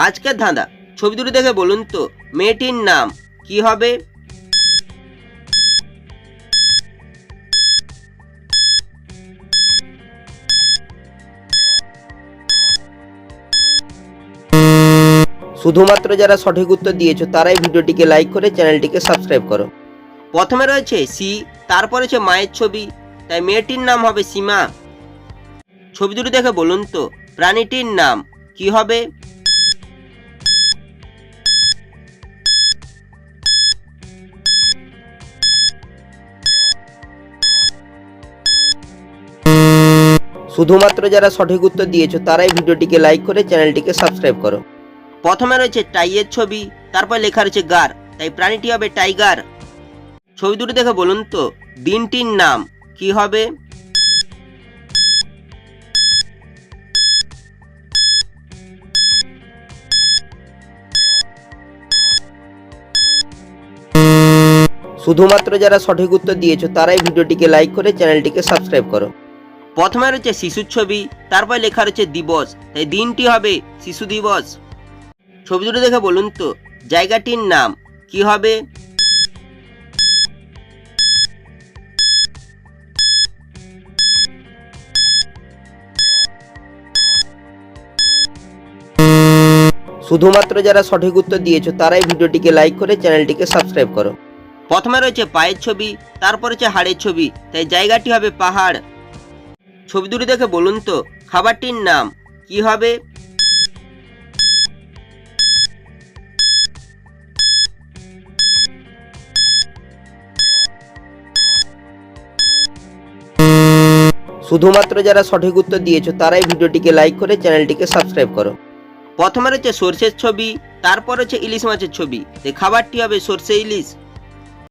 আজকের ধাঁধা, ছবি দুটো দেখে বলুন তো মেয়েটির নাম কি হবে? শুধুমাত্র যারা সঠিক উত্তর দিয়েছো তারাই ভিডিওটিকে লাইক করে চ্যানেলটিকে সাবস্ক্রাইব করো। প্রথমে রয়েছে সি, তারপর রয়েছে মায়ের ছবি, তাই মেয়েটির নাম হবে সীমা। ছবি দুটো দেখে বলুন তো প্রাণীটির নাম কি হবে? শুধুমাত্র যারা সঠিক উত্তর দিয়েছো তারাই ভিডিওটিকে লাইক করে চ্যানেলটিকে সাবস্ক্রাইব করো। প্রথমে রয়েছে টাইয়ের ছবি, তারপর লেখা রয়েছে গার, তাই প্রাণীটি হবে টাইগার। ছবি দুটো দেখে বলুন তো দিনটির নাম কি হবে? শুধুমাত্র যারা সঠিক উত্তর দিয়েছো তারাই ভিডিওটিকে লাইক করে চ্যানেলটিকে সাবস্ক্রাইব করো। প্রথমে রয়েছে শিশুর ছবি, তারপর লেখা রয়েছে দিবস, তাই দিনটি হবে শিশু দিবস। ছবি দুটো দেখে বলুন তো জায়গাটির নাম কি হবে? শুধুমাত্র যারা সঠিক উত্তর দিয়েছো তারাই ভিডিওটিকে লাইক করে চ্যানেলটিকে সাবস্ক্রাইব করো। প্রথমে রয়েছে পায়ের ছবি, তারপর রয়েছে হাড়ের ছবি, তাই জায়গাটি হবে পাহাড়। ছবি দুটি দেখে বলুন তো খাবারটির নাম কি হবে? শুধুমাত্র যারা সঠিক উত্তর দিয়েছো তারাই ভিডিওটিকে লাইক করে চ্যানেলটিকে সাবস্ক্রাইব করো। প্রথমে রয়েছে সর্ষের ছবি, তারপর রয়েছে ইলিশ মাছের ছবি, তাই খাবারটি হবে সর্ষে ইলিশ।